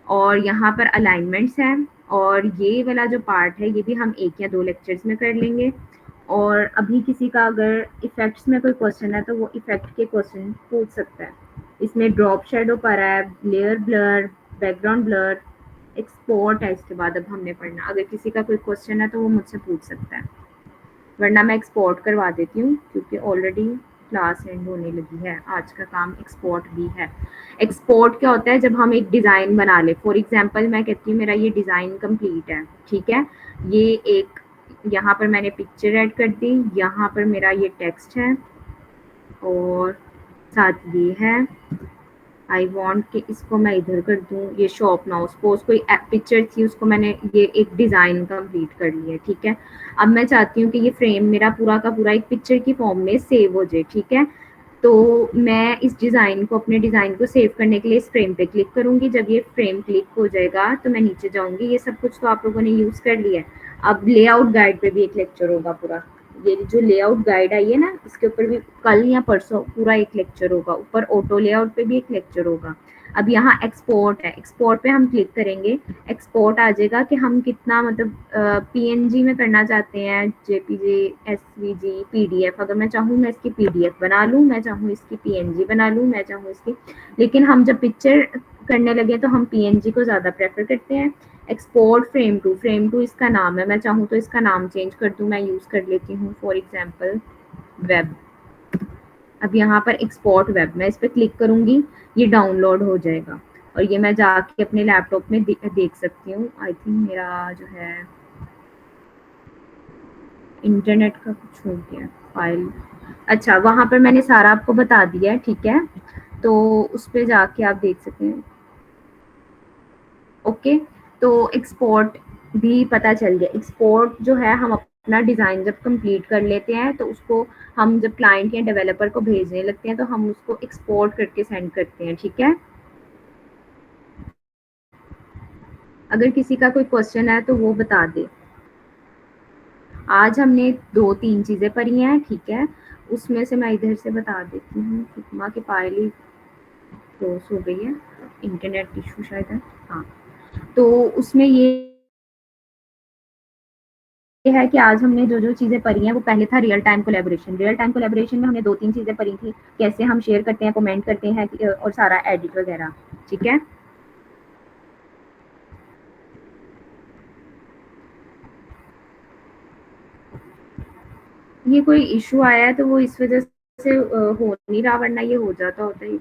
और यहाँ पर अलाइनमेंट्स हैं, और ये वाला जो पार्ट है ये भी हम 1 या 2 लेक्चर्स में कर लेंगे। और अभी किसी का अगर इफेक्ट्स में कोई क्वेश्चन है तो वो इफेक्ट के क्वेश्चन पूछ सकता है। इसमें ड्रॉप शेडो पर है, layer blur, background blur, export है। इसके बाद अब हमने पढ़ना, अगर किसी का कोई क्वेश्चन है तो वो मुझसे पूछ सकता है, वरना मैं एक्सपोर्ट करवा देती हूँ क्योंकि ऑलरेडी क्लास एंड होने लगी है। आज का काम एक्सपोर्ट भी है। एक्सपोर्ट क्या होता है? जब हम एक डिज़ाइन बना ले, फॉर एग्जांपल मैं कहती हूँ मेरा ये डिज़ाइन कंप्लीट है, ठीक है, ये एक यहाँ पर मैंने पिक्चर ऐड कर दी, यहाँ पर मेरा ये टेक्स्ट है और साथ ये है। आई वांट कि इसको मैं इधर कर दूँ, ये शॉप नाउ, सपोज कोई पिक्चर थी उसको मैंने ये एक डिज़ाइन कंप्लीट कर लिया, ठीक है। अब मैं चाहती हूँ कि ये फ्रेम मेरा पूरा का पूरा एक पिक्चर की फॉर्म में सेव हो जाए, ठीक है। तो मैं इस डिज़ाइन को, अपने डिज़ाइन को सेव करने के लिए इस फ्रेम पे क्लिक करूँगी। जब ये फ्रेम क्लिक हो जाएगा तो मैं नीचे जाऊँगी। ये सब कुछ तो आप लोगों ने यूज़ कर लिया है। अब लेआउट गाइड पे भी एक लेक्चर होगा पूरा। ये जो लेआउट गाइड आई है ना, इसके ऊपर भी कल या परसों पूरा एक लेक्चर होगा। ऊपर ऑटो लेआउट पे भी एक लेक्चर होगा। अब यहाँ एक्सपोर्ट है, एक्सपोर्ट पे हम क्लिक करेंगे, एक्सपोर्ट आ जाएगा कि हम कितना मतलब पीएनजी में करना चाहते हैं, जेपीजी, एसवीजी, पीडीएफ। अगर मैं चाहूँ मैं इसकी पीडीएफ बना लूँ, मैं चाहूँ इसकी पीएनजी बना लूँ, मैं चाहूँ इसकी, लेकिन हम जब पिक्चर करने लगे तो हम पीएनजी को ज़्यादा प्रेफर करते हैं। Export frame two, frame two इसका नाम है, मैं चाहूँ तो इसका नाम चेंज कर दूँ। मैं यूज़ कर लेती हूँ फॉर एग्जांपल वेब। अब यहाँ पर एक्सपोर्ट वेब, मैं इस पर क्लिक करूँगी, ये डाउनलोड हो जाएगा और ये मैं जाके अपने लैपटॉप में देख सकती हूँ। आई थिंक मेरा जो है इंटरनेट का कुछ हो गया फाइल। अच्छा, वहाँ पर मैंने सारा आपको बता दिया है, ठीक है, तो उस पर जाके आप देख सकते हैं। ओके, तो एक्सपोर्ट भी पता चल गया। एक्सपोर्ट जो है, हम अपना डिज़ाइन जब कंप्लीट कर लेते हैं तो उसको हम जब क्लाइंट या डेवलपर को भेजने लगते हैं तो हम उसको एक्सपोर्ट करके सेंड करते हैं, ठीक है। अगर किसी का कोई क्वेश्चन है तो वो बता दे। आज हमने 2-3 चीज़ें पढ़ी हैं, ठीक है, उसमें से मैं इधर से बता देती हूँ। फिग्मा की फाइल ही क्लोज हो गई है, इंटरनेट इशू शायद है। हाँ, तो उसमें ये है कि आज हमने जो जो चीज़ें पढ़ी हैं वो पहले था real time collaboration. Real time collaboration में हमने 2-3 चीज़ें पढ़ी थी, कैसे हम शेयर करते हैं, कमेंट करते हैं और सारा एडिट वगैरह, ठीक है। ये कोई इशू आया है तो वो इस वजह से हो नहीं रहा, वरना ये हो जाता होता है।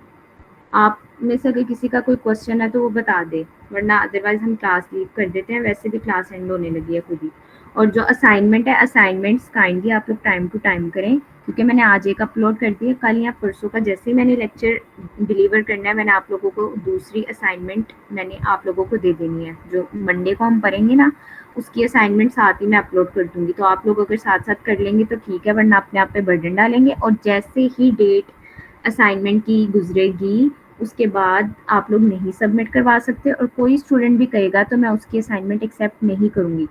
आप में से अगर किसी का कोई क्वेश्चन है तो वो बता दे, वरना अदरवाइज हम क्लास लीव कर देते हैं। वैसे भी क्लास एंड होने लगी है खुद ही। और जो असाइनमेंट है, असाइनमेंट्स काइंडली आप लोग टाइम टू टाइम करें, क्योंकि मैंने आज एक अपलोड कर दी है। कल या परसों का जैसे ही मैंने लेक्चर डिलीवर करना है, मैंने आप लोगों को दूसरी असाइनमेंट मैंने आप लोगों को दे देनी है। जो मंडे को हम पढ़ेंगे ना, उसकी असाइनमेंट साथ ही मैं अपलोड कर दूंगी। तो आप लोग अगर साथ साथ कर लेंगे तो ठीक है, वरना अपने आप पे बर्डन डालेंगे। और जैसे ही डेट असाइनमेंट की गुजरेगी उसके बाद आप लोग नहीं सबमिट करवा सकते, और कोई स्टूडेंट भी कहेगा तो मैं उसकी असाइनमेंट एक्सेप्ट नहीं करूँगी।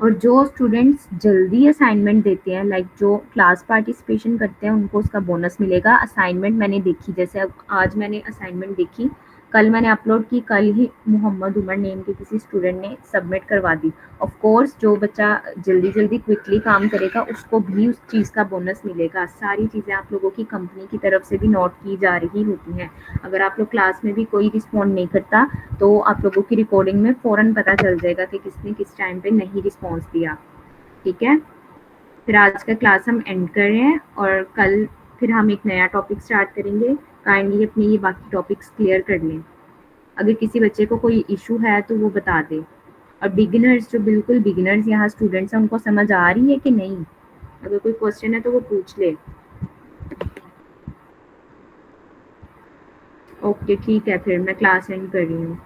और जो स्टूडेंट्स जल्दी असाइनमेंट देते हैं, लाइक जो क्लास पार्टिसिपेशन करते हैं, उनको उसका बोनस मिलेगा। असाइनमेंट मैंने देखी, जैसे अब आज मैंने असाइनमेंट देखी, कल मैंने अपलोड की, कल ही मोहम्मद उमर नेम के किसी स्टूडेंट ने सबमिट करवा दी। ऑफ कोर्स जो बच्चा जल्दी जल्दी क्विकली काम करेगा उसको भी उस चीज़ का बोनस मिलेगा। सारी चीज़ें आप लोगों की कंपनी की तरफ से भी नोट की जा रही होती हैं। अगर आप लोग क्लास में भी कोई रिस्पॉन्ड नहीं करता तो आप लोगों की रिकॉर्डिंग में फ़ौरन पता चल जाएगा कि किसने किस टाइम पे नहीं रिस्पॉन्स दिया, ठीक है। फिर आज का क्लास हम एंड कर रहे हैं और कल फिर हम एक नया टॉपिक स्टार्ट करेंगे। काइंडली अपनी ये बाकी टॉपिक्स क्लियर कर लें। अगर किसी बच्चे को कोई इशू है तो वो बता दे। और बिगिनर्स, जो बिल्कुल बिगिनर्स यहाँ स्टूडेंट्स हैं, उनको समझ आ रही है कि नहीं? अगर कोई क्वेश्चन है तो वो पूछ ले। ओके ठीक है, फिर मैं क्लास एंड कर रही हूँ।